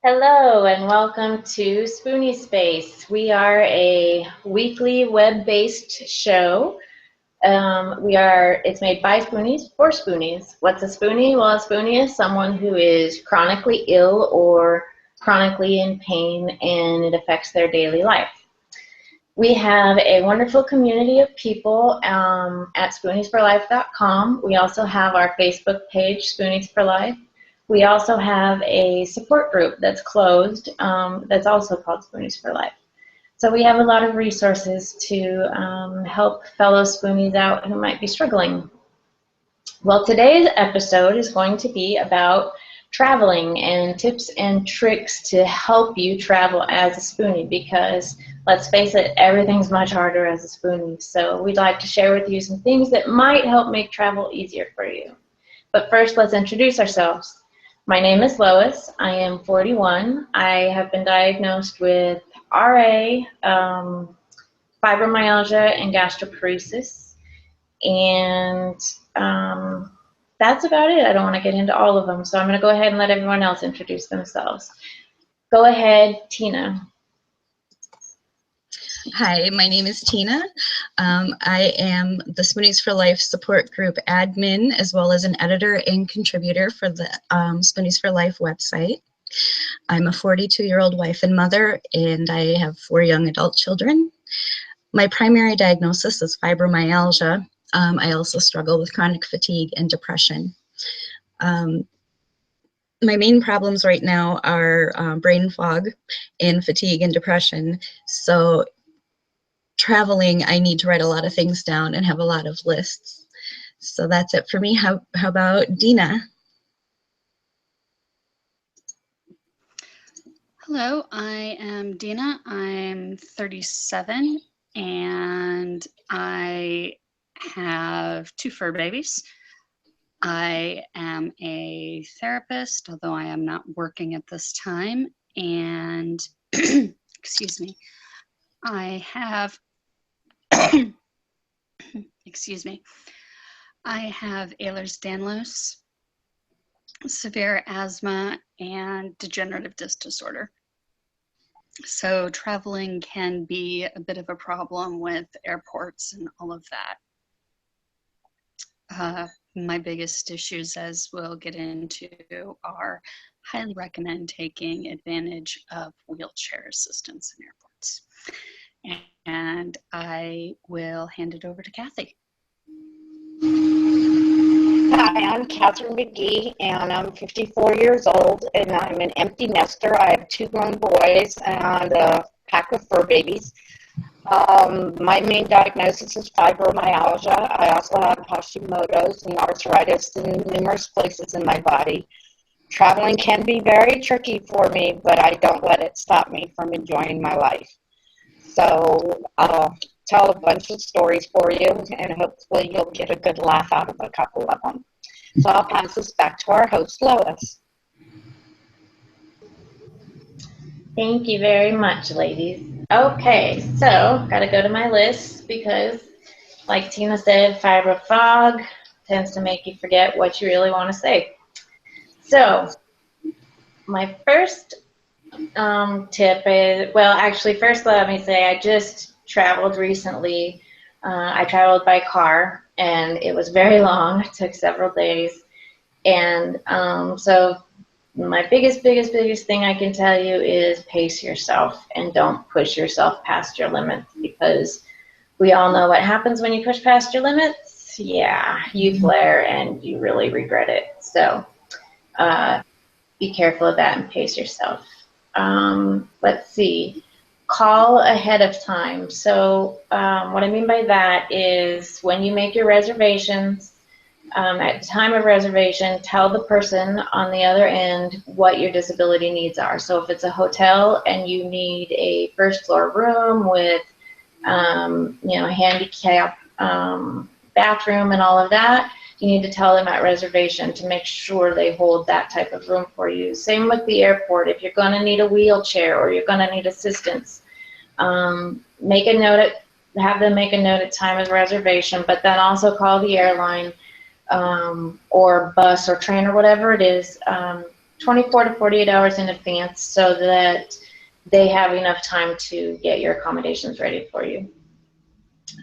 Hello and welcome to Spoonie Space. We are a weekly web-based show. It's made by Spoonies for Spoonies. What's a Spoonie? Well, a Spoonie is someone who is chronically ill or chronically in pain and it affects their daily life. We have a wonderful community of people at SpooniesForLife.com. We also have our Facebook page, Spoonies for Life. We also have a support group that's closed that's also called Spoonies for Life. So we have a lot of resources to help fellow Spoonies out who might be struggling. Well, today's episode is going to be about traveling and tips and tricks to help you travel as a Spoonie because, let's face it, everything's much harder as a Spoonie. So we'd like to share with you some things that might help make travel easier for you. But first, let's introduce ourselves. My name is Lois. I am 41. I have been diagnosed with RA, fibromyalgia, and gastroparesis. And that's about it. I don't want to get into all of them, so I'm going to go ahead and let everyone else introduce themselves. Go ahead, Tina. Hi, my name is Tina. I am the Spoonies for Life support group admin, as well as an editor and contributor for the Spoonies for Life website. I'm a 42-year-old wife and mother, and I have 4 young adult children. My primary diagnosis is fibromyalgia. I also struggle with chronic fatigue and depression. My main problems right now are brain fog and fatigue and depression. So traveling, I need to write a lot of things down and have a lot of lists. So that's it for me. How about Dina? Hello, I am Dina. I'm 37 and I have 2 fur babies. I am a therapist, although I am not working at this time. And excuse me, I have excuse me, I have Ehlers-Danlos, severe asthma, and degenerative disc disorder. So traveling can be a bit of a problem with airports and all of that. My biggest issues, as we'll get into, are highly recommend taking advantage of wheelchair assistance in airports. And I will hand it over to Kathy. Hi, I'm Catherine McGee, and I'm 54 years old, and I'm an empty nester. I have 2 grown boys and a pack of fur babies. My main diagnosis is fibromyalgia. I also have Hashimoto's and arthritis in numerous places in my body. Traveling can be very tricky for me, but I don't let it stop me from enjoying my life. So I'll tell a bunch of stories for you, and hopefully you'll get a good laugh out of a couple of them. So I'll pass this back to our host, Lois. Thank you very much, ladies. Okay, so got to go to my list because, like Tina said, fibro fog tends to make you forget what you really want to say. So my first tip is, well, actually, first let me say I just traveled recently. I traveled by car, and it was very long. It took several days. And so my biggest thing I can tell you is pace yourself and don't push yourself past your limits, because we all know what happens when you push past your limits. Yeah, you flare and you really regret it. So be careful of that and pace yourself. Let's see. Call ahead of time. So what I mean by that is when you make your reservations, at the time of reservation, tell the person on the other end what your disability needs are. So if it's a hotel and you need a first floor room with, handicap bathroom and all of that, you need to tell them at reservation to make sure they hold that type of room for you. Same with the airport. If you're going to need a wheelchair or you're going to need assistance, make a note, have them make a note at time of reservation, but then also call the airline or bus or train or whatever it is 24 to 48 hours in advance so that they have enough time to get your accommodations ready for you.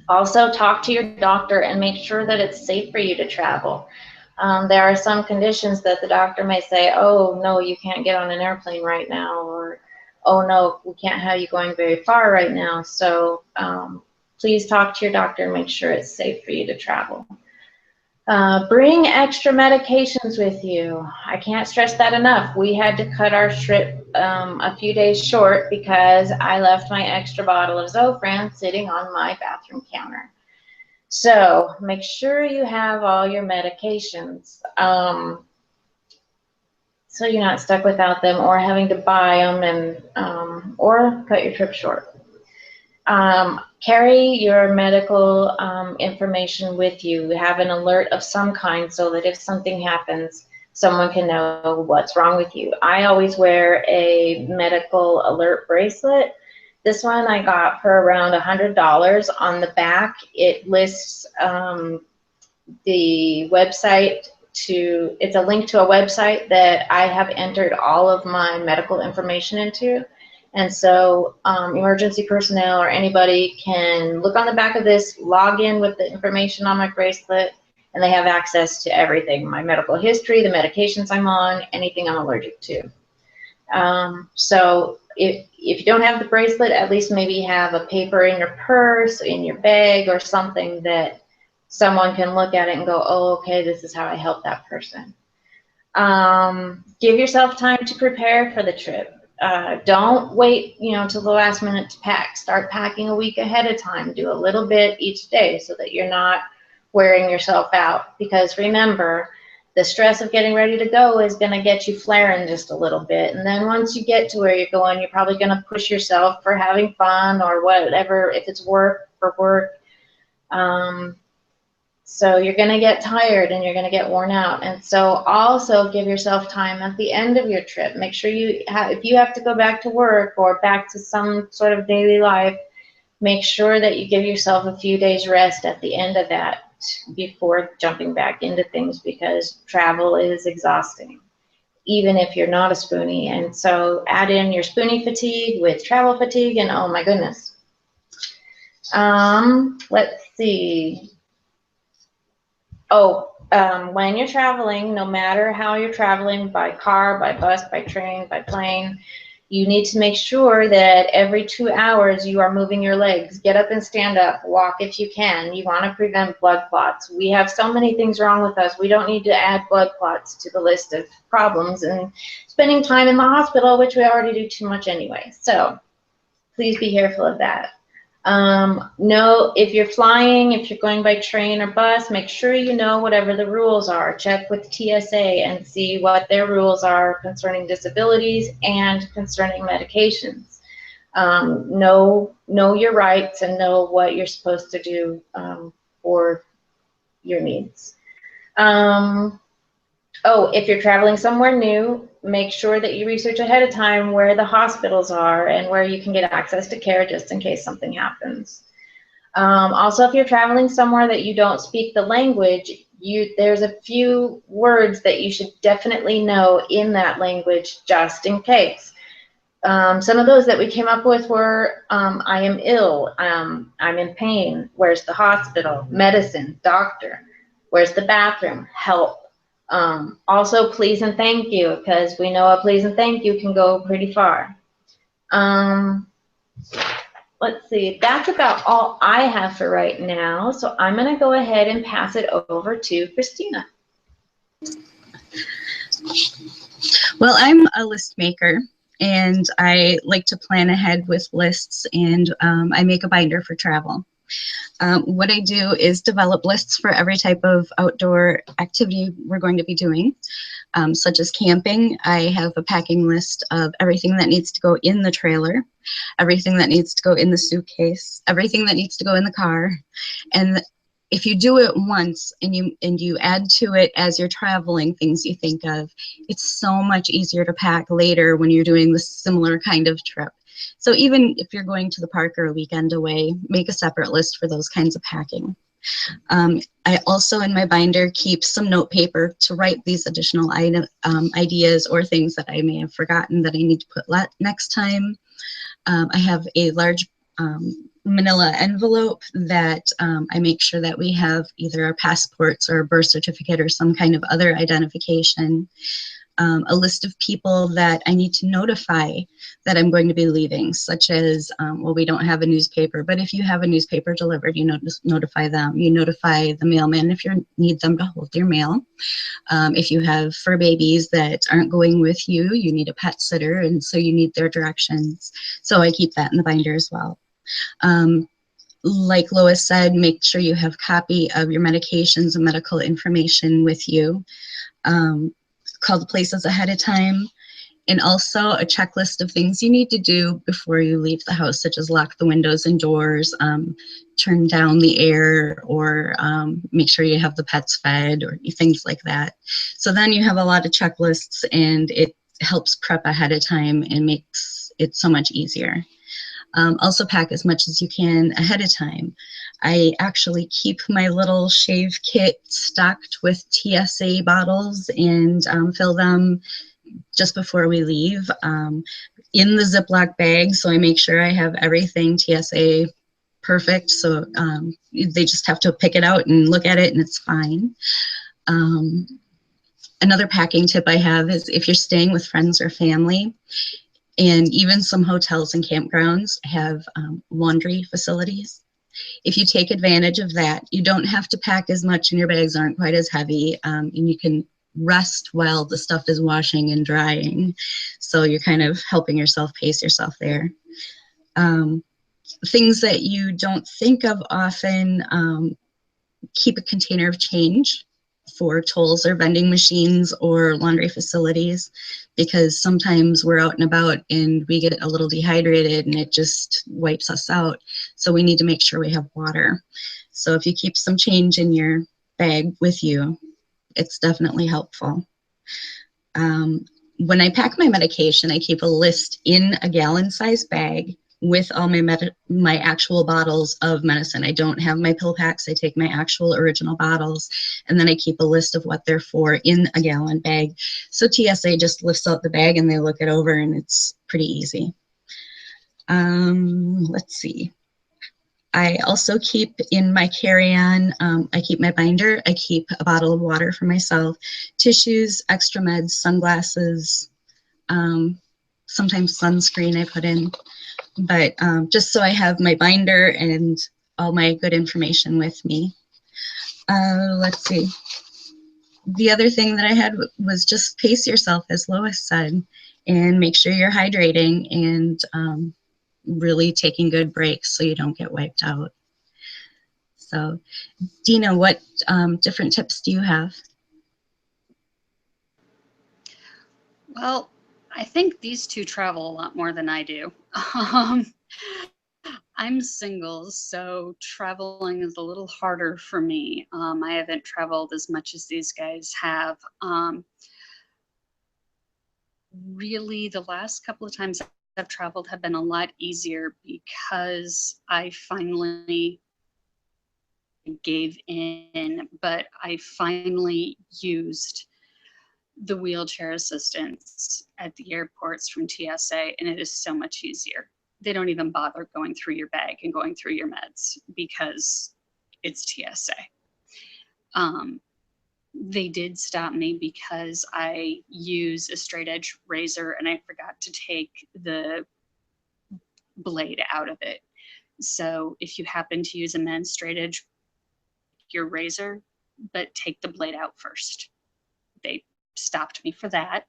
Also, talk to your doctor and make sure that it's safe for you to travel. There are some conditions that the doctor may say, oh, no, you can't get on an airplane right now, or oh, no, we can't have you going very far right now. So please talk to your doctor and make sure it's safe for you to travel. Bring extra medications with you. I can't stress that enough. We had to cut our trip a few days short because I left my extra bottle of Zofran sitting on my bathroom counter. So make sure you have all your medications so you're not stuck without them or having to buy them and or cut your trip short. Carry your medical information with you. Have an alert of some kind so that if something happens, someone can know what's wrong with you. I always wear a medical alert bracelet. This one I got for around $100. On the back, it lists the website it's a link to a website that I have entered all of my medical information into. And so emergency personnel or anybody can look on the back of this, log in with the information on my bracelet, and they have access to everything, my medical history, the medications I'm on, anything I'm allergic to. So if you don't have the bracelet, at least maybe have a paper in your purse, in your bag, or something that someone can look at it and go, oh, okay, this is how I help that person. Give yourself time to prepare for the trip. Don't wait, till the last minute to pack. Start packing a week ahead of time. Do a little bit each day so that you're not wearing yourself out. Because remember, the stress of getting ready to go is going to get you flaring just a little bit. And then once you get to where you're going, you're probably going to push yourself for having fun or whatever, if it's work, for work. So you're going to get tired and you're going to get worn out. And so also give yourself time at the end of your trip. Make sure if you have to go back to work or back to some sort of daily life, make sure that you give yourself a few days rest at the end of that before jumping back into things, because travel is exhausting, even if you're not a Spoonie. And so add in your Spoonie fatigue with travel fatigue, and oh my goodness. Let's see. When you're traveling, no matter how you're traveling, by car, by bus, by train, by plane, you need to make sure that every 2 hours you are moving your legs. Get up and stand up. Walk if you can. You want to prevent blood clots. We have so many things wrong with us. We don't need to add blood clots to the list of problems and spending time in the hospital, which we already do too much anyway. So please be careful of that. If you're flying, if you're going by train or bus, make sure you know whatever the rules are. Check with TSA and see what their rules are concerning disabilities and concerning medications. Know your rights and know what you're supposed to do for your needs. If you're traveling somewhere new, make sure that you research ahead of time where the hospitals are and where you can get access to care just in case something happens. Also, if you're traveling somewhere that you don't speak the language, there's a few words that you should definitely know in that language just in case. Some of those that we came up with were, I am ill, I'm in pain, where's the hospital, medicine, doctor, where's the bathroom, help. Also, please and thank you, because we know a please and thank you can go pretty far. Let's see, that's about all I have for right now. So I'm going to go ahead and pass it over to Christina. Well, I'm a list maker, and I like to plan ahead with lists, and I make a binder for travel. What I do is develop lists for every type of outdoor activity we're going to be doing, such as camping. I have a packing list of everything that needs to go in the trailer, everything that needs to go in the suitcase, everything that needs to go in the car. And if you do it once and you add to it as you're traveling things you think of, it's so much easier to pack later when you're doing the similar kind of trip. So even if you're going to the park or a weekend away, make a separate list for those kinds of packing. I also, in my binder, keep some note paper to write these additional ideas or things that I may have forgotten that I need to put next time. I have a large manila envelope that I make sure that we have either our passports or a birth certificate or some kind of other identification. A list of people that I need to notify that I'm going to be leaving, such as, well, we don't have a newspaper, but if you have a newspaper delivered, you notify them. You notify the mailman if you need them to hold your mail. If you have fur babies that aren't going with you, you need a pet sitter, and so you need their directions. So I keep that in the binder as well. Like Lois said, make sure you have a copy of your medications and medical information with you. Call the places ahead of time, and also a checklist of things you need to do before you leave the house, such as lock the windows and doors, turn down the air, or make sure you have the pets fed, or things like that. So then you have a lot of checklists, and it helps prep ahead of time and makes it so much easier. Also pack as much as you can ahead of time. I actually keep my little shave kit stocked with TSA bottles and fill them just before we leave in the Ziploc bag. So I make sure I have everything TSA perfect. So they just have to pick it out and look at it and it's fine. Another packing tip I have is if you're staying with friends or family, and even some hotels and campgrounds have laundry facilities. If you take advantage of that, you don't have to pack as much and your bags aren't quite as heavy, and you can rest while the stuff is washing and drying. So you're kind of helping yourself, pace yourself there. Things that you don't think of often, keep a container of change for tolls or vending machines or laundry facilities, because sometimes we're out and about and we get a little dehydrated and it just wipes us out. So we need to make sure we have water. So if you keep some change in your bag with you, it's definitely helpful. When I pack my medication, I keep a list in a gallon-sized bag with all my actual bottles of medicine. I don't have my pill packs. I take my actual original bottles, and then I keep a list of what they're for in a gallon bag. So TSA just lifts out the bag and they look it over, and it's pretty easy. Let's see. I also keep in my carry-on, I keep my binder, I keep a bottle of water for myself, tissues, extra meds, sunglasses, sometimes sunscreen I put in. But just so I have my binder and all my good information with me. Let's see. The other thing that I had was just pace yourself, as Lois said, and make sure you're hydrating and really taking good breaks so you don't get wiped out. So, Dina, what different tips do you have? Well, I think these two travel a lot more than I do. I'm single, so traveling is a little harder for me. I haven't traveled as much as these guys have. Really, the last couple of times I've traveled have been a lot easier because I finally gave in, but I finally used the wheelchair assistance at the airports from TSA, and it is so much easier. They don't even bother going through your bag and going through your meds because it's TSA. They did stop me because I use a straight edge razor and I forgot to take the blade out of it. So if you happen to use a men's straight edge, your razor, but take the blade out first. They stopped me for that.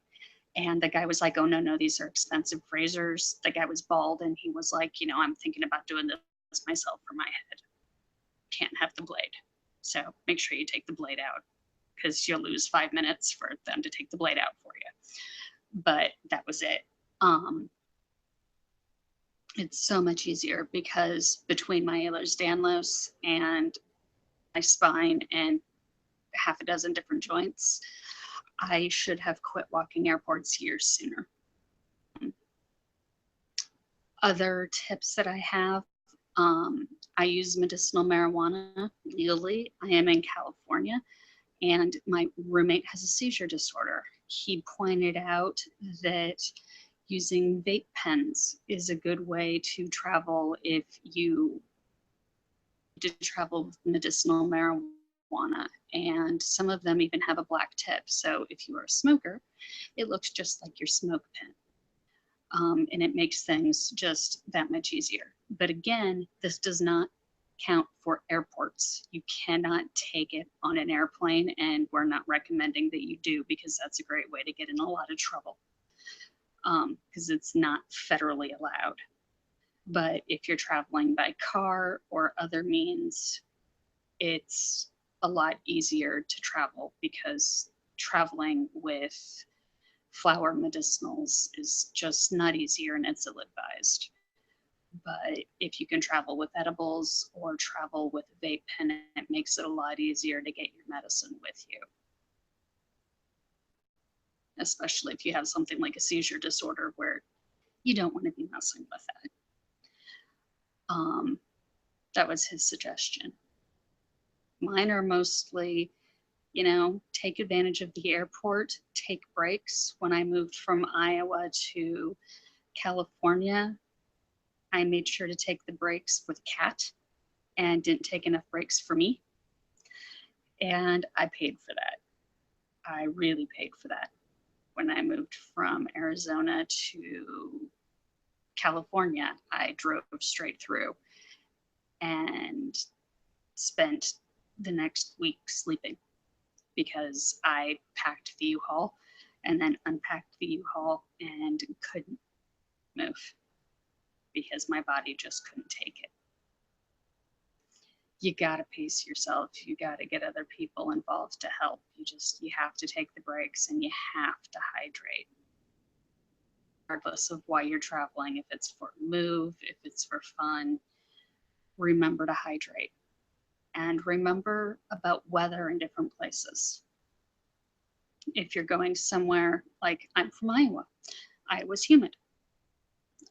And the guy was like, oh, no, these are expensive razors. The guy was bald and he was like, I'm thinking about doing this myself for my head. Can't have the blade. So make sure you take the blade out because you'll lose 5 minutes for them to take the blade out for you. But that was it. It's so much easier because between my Ehlers-Danlos and my spine and half a dozen different joints, I should have quit walking airports years sooner. Other tips that I have, I use medicinal marijuana legally. I am in California, and my roommate has a seizure disorder. He pointed out that using vape pens is a good way to travel if you to travel with medicinal marijuana. And some of them even have a black tip. So if you are a smoker, it looks just like your smoke pen. And it makes things just that much easier. But again, this does not count for airports. You cannot take it on an airplane, and we're not recommending that you do, because that's a great way to get in a lot of trouble, because it's not federally allowed. But if you're traveling by car or other means, it's a lot easier to travel, because traveling with flower medicinals is just not easier, and it's ill-advised. But if you can travel with edibles or travel with a vape pen, it makes it a lot easier to get your medicine with you, especially if you have something like a seizure disorder where you don't want to be messing with that. That was his suggestion. Mine are mostly, you know, take advantage of the airport, take breaks. When I moved from Iowa to California, I made sure to take the breaks with Kat and didn't take enough breaks for me. And I paid for that. I really paid for that. When I moved from Arizona to California, I drove straight through and spent the next week sleeping, because I packed the U-Haul and then unpacked the U-Haul and couldn't move because my body just couldn't take it. You gotta pace yourself. You gotta get other people involved to help. You have to take the breaks, and you have to hydrate. Regardless of why you're traveling, if it's for a move, if it's for fun, remember to hydrate. And remember about weather in different places. If you're going somewhere, like I'm from Iowa, Iowa's humid.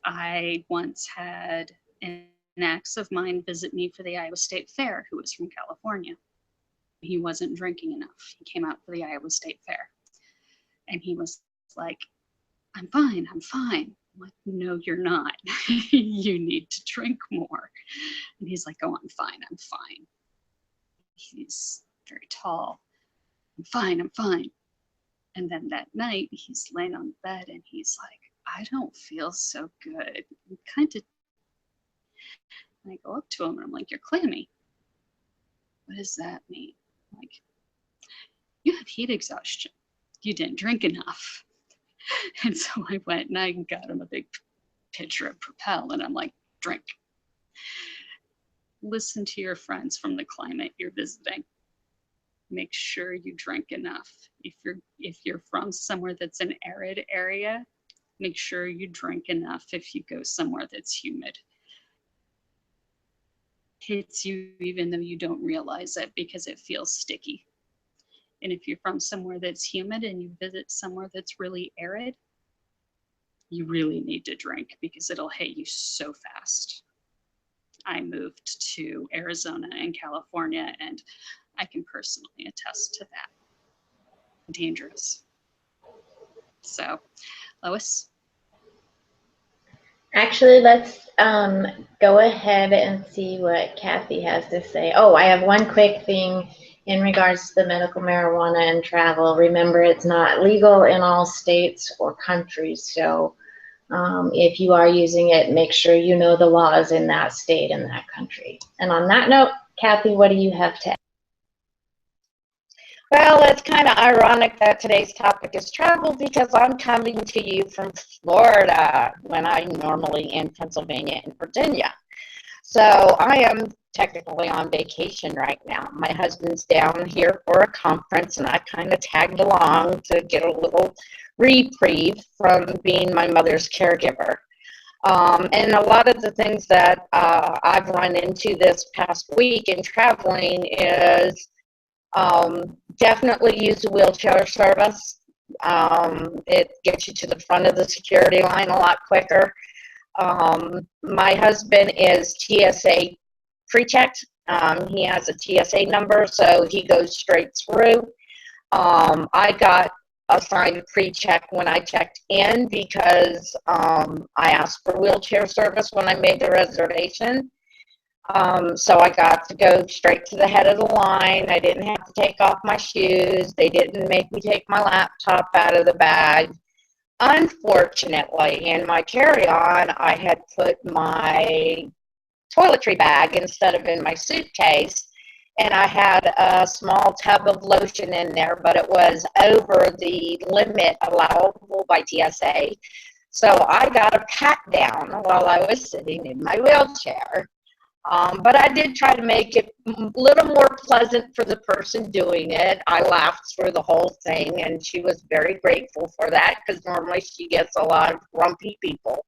I once had an ex of mine visit me for the Iowa State Fair, who was from California. He wasn't drinking enough. He came out for the Iowa State Fair, and he was like, I'm fine, I'm fine. I'm like, no, you're not. You need to drink more. And he's like, oh, I'm fine, I'm fine. He's very tall. I'm fine, I'm fine. And then that night, he's laying on the bed, and he's like, I don't feel so good. I'm kind of, and I go up to him, and I'm like, you're clammy. What does that mean? I'm like, you have heat exhaustion. You didn't drink enough. And so I went and I got him a big pitcher of Propel, and I'm like, drink. Listen to your friends from the climate you're visiting. Make sure you drink enough. If you're from somewhere that's an arid area, make sure you drink enough if you go somewhere that's humid. Hits you even though you don't realize it, because it feels sticky. And if you're from somewhere that's humid and you visit somewhere that's really arid, you really need to drink, because it'll hit you so fast. I moved to Arizona and California, and I can personally attest to that. Dangerous. So, Lois? Actually, let's go ahead and see what Kathy has to say. Oh, I have one quick thing in regards to the medical marijuana and travel. Remember, it's not legal in all states or countries, so if you are using it, make sure you know the laws in that state and that country. And on that note, Kathy, what do you have to add? Well, it's kind of ironic that today's topic is travel, because I'm coming to you from Florida when I'm normally in Pennsylvania and Virginia. So I am technically on vacation right now. My husband's down here for a conference, and I kind of tagged along to get a little reprieve from being my mother's caregiver. And a lot of the things that I've run into this past week in traveling is definitely use the wheelchair service. It gets you to the front of the security line a lot quicker. My husband is TSA pre-checked. He has a TSA number, so he goes straight through. I got assigned pre-check when I checked in because I asked for wheelchair service when I made the reservation. So I got to go straight to the head of the line. I didn't have to take off my shoes. They didn't make me take my laptop out of the bag. Unfortunately, in my carry-on, I had put my toiletry bag instead of in my suitcase, and I had a small tub of lotion in there, but it was over the limit allowable by TSA. So I got a pat down while I was sitting in my wheelchair. But I did try to make it a little more pleasant for the person doing it. I laughed through the whole thing, and she was very grateful for that because normally she gets a lot of grumpy people.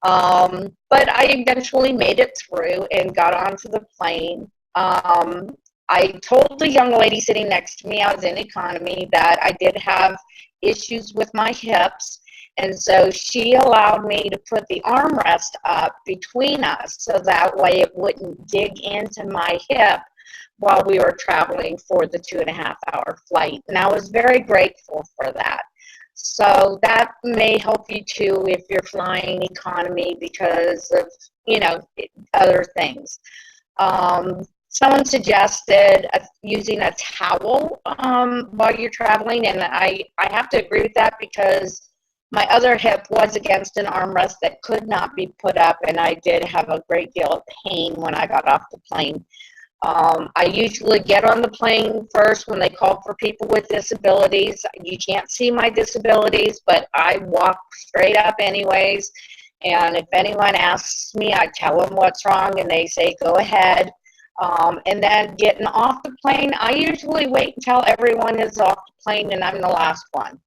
But I eventually made it through and got onto the plane. I told the young lady sitting next to me, I was in economy, that I did have issues with my hips. And so she allowed me to put the armrest up between us so that way it wouldn't dig into my hip while we were traveling for the 2.5-hour flight. And I was very grateful for that. So that may help you too if you're flying economy because of, other things. Someone suggested using a towel while you're traveling, and I have to agree with that because my other hip was against an armrest that could not be put up, and I did have a great deal of pain when I got off the plane. I usually get on the plane first when they call for people with disabilities. You can't see my disabilities, but I walk straight up anyways. And if anyone asks me, I tell them what's wrong, and they say, go ahead. And then getting off the plane, I usually wait until everyone is off the plane and I'm the last one.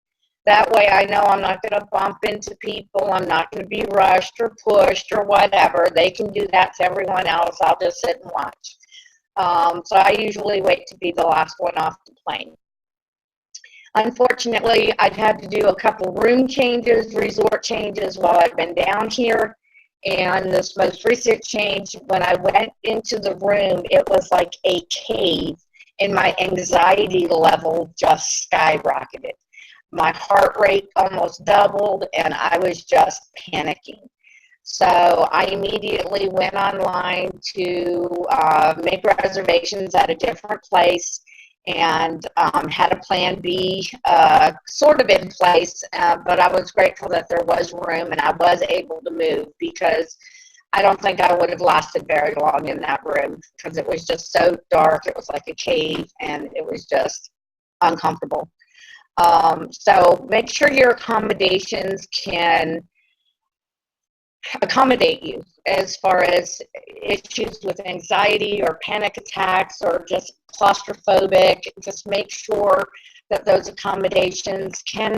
That way I know I'm not going to bump into people. I'm not going to be rushed or pushed or whatever. They can do that to everyone else. I'll just sit and watch. So I usually wait to be the last one off the plane. Unfortunately, I've had to do a couple room changes, resort changes while I've been down here. And this most recent change, when I went into the room, it was like a cave, and my anxiety level just skyrocketed. My heart rate almost doubled, and I was just panicking. So I immediately went online to make reservations at a different place and had a plan B sort of in place, but I was grateful that there was room and I was able to move because I don't think I would have lasted very long in that room because it was just so dark. It was like a cave and it was just uncomfortable. So make sure your accommodations can accommodate you as far as issues with anxiety or panic attacks or just claustrophobic. Just make sure that those accommodations can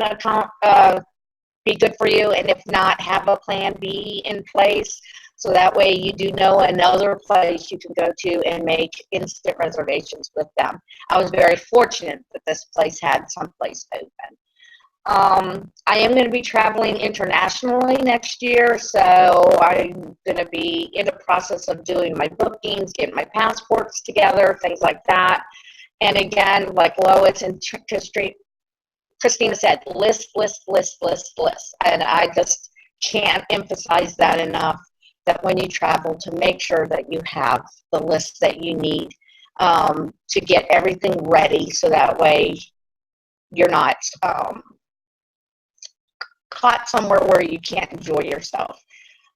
be good for you, and if not, have a plan B in place so that way you do know another place you can go to and make instant reservations with them. I was very fortunate that this place had someplace open. I am going to be traveling internationally next year, so I'm going to be in the process of doing my bookings, getting my passports together, things like that. And again, like Lois and Christina said, list. And I just can't emphasize that enough, that when you travel, to make sure that you have the list that you need to get everything ready so that way you're not caught somewhere where you can't enjoy yourself.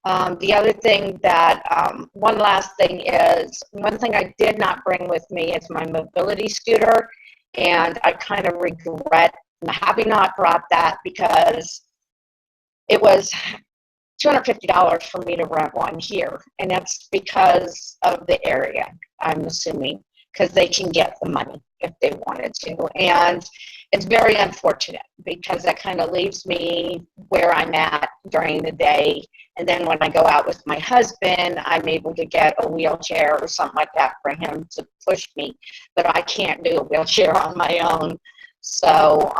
The other thing that, one last thing is, one thing I did not bring with me is my mobility scooter, and I kind of regret having not brought that because it was $250 for me to rent one here, and that's because of the area, I'm assuming, because they can get the money if they wanted to. And it's very unfortunate because that kind of leaves me where I'm at during the day. And then when I go out with my husband, I'm able to get a wheelchair or something like that for him to push me. But I can't do a wheelchair on my own. So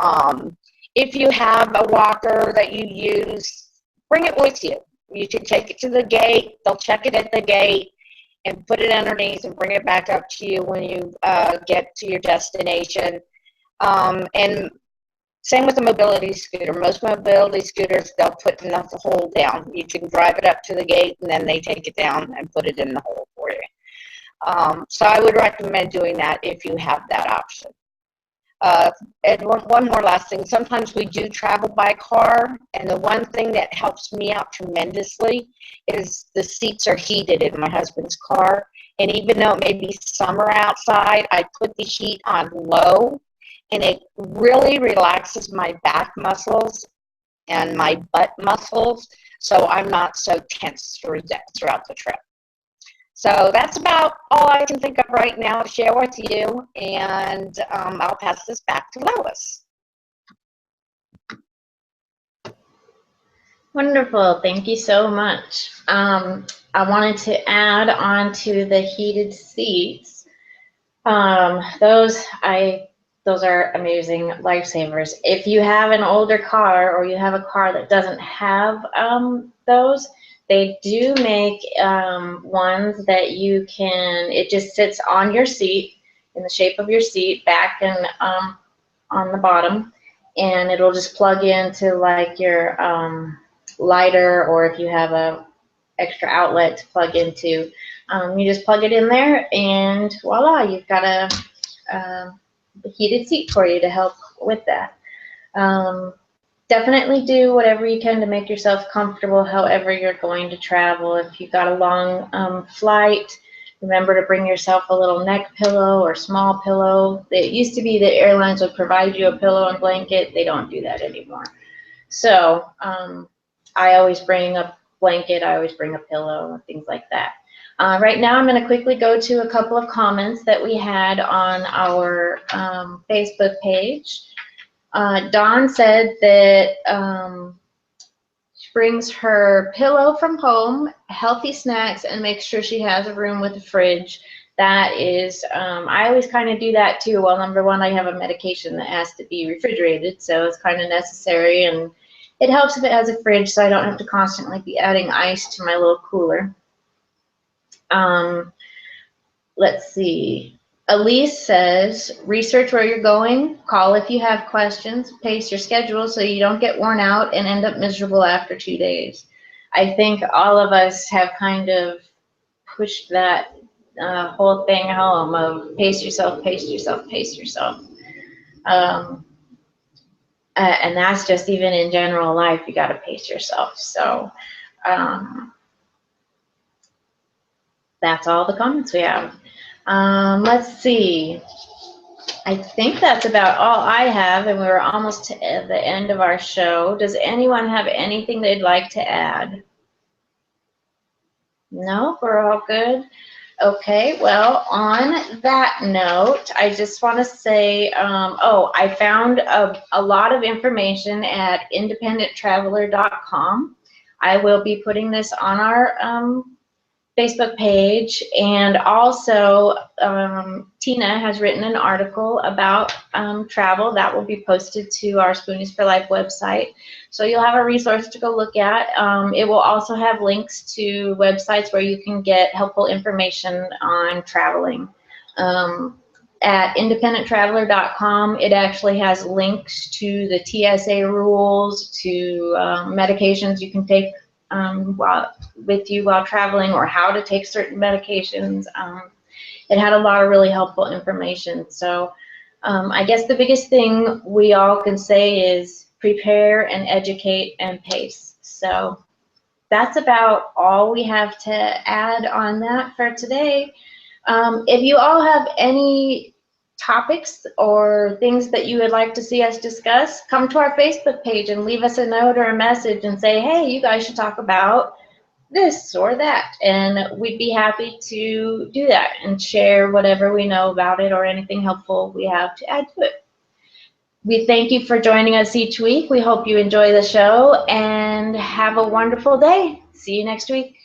if you have a walker that you use, bring it with you. You can take it to the gate. They'll check it at the gate. and put it underneath and bring it back up to you when you get to your destination. And same with the mobility scooter. Most mobility scooters, they'll put enough hole down. You can drive it up to the gate, and then they take it down and put it in the hole for you. So I would recommend doing that if you have that option. And one more last thing. Sometimes we do travel by car, and the one thing that helps me out tremendously is the seats are heated in my husband's car. And even though it may be summer outside, I put the heat on low, and it really relaxes my back muscles and my butt muscles, so I'm not so tense throughout the trip. So that's about all I can think of right now to share with you, and I'll pass this back to Lois. Wonderful. Thank you so much. I wanted to add on to the heated seats. Those are amazing lifesavers. If you have an older car or you have a car that doesn't have those, they do make ones that you can, it just sits on your seat in the shape of your seat, back and on the bottom, and it'll just plug into like your lighter, or if you have a extra outlet to plug into, you just plug it in there and voila, you've got a heated seat for you to help with that. Definitely do whatever you can to make yourself comfortable however you're going to travel. If you've got a long flight, remember to bring yourself a little neck pillow or small pillow. It used to be that airlines would provide you a pillow and blanket. They don't do that anymore. So I always bring a blanket, I always bring a pillow and things like that. Right now I'm going to quickly go to a couple of comments that we had on our Facebook page. Dawn said that she brings her pillow from home, healthy snacks, and makes sure she has a room with a fridge. That is, I always kind of do that too. Well, number one, I have a medication that has to be refrigerated, so it's kind of necessary, and it helps if it has a fridge so I don't have to constantly be adding ice to my little cooler. Let's see. Elise says, research where you're going, call if you have questions, pace your schedule so you don't get worn out and end up miserable after 2 days. I think all of us have kind of pushed that whole thing home of pace yourself, pace yourself, pace yourself. And that's just even in general life, you got to pace yourself. So that's all the comments we have. Let's see. I think that's about all I have, and we're almost to the end of our show. Does anyone have anything they'd like to add? No, we're all good. Okay, well, on that note, I just want to say, I found a lot of information at independenttraveler.com. I will be putting this on our Facebook page, and also Tina has written an article about travel that will be posted to our Spoonies for Life website, so you'll have a resource to go look at. It will also have links to websites where you can get helpful information on traveling. At independenttraveler.com, it actually has links to the TSA rules, to medications you can take with you while traveling, or how to take certain medications. It had a lot of really helpful information. So I guess the biggest thing we all can say is prepare and educate and pace. So that's about all we have to add on that for today. If you all have any topics or things that you would like to see us discuss, come to our Facebook page and leave us a note or a message and say, hey, you guys should talk about this or that, and we'd be happy to do that and share whatever we know about it or anything helpful we have to add to it. We thank you for joining us each week. We hope you enjoy the show and have a wonderful day. See you next week.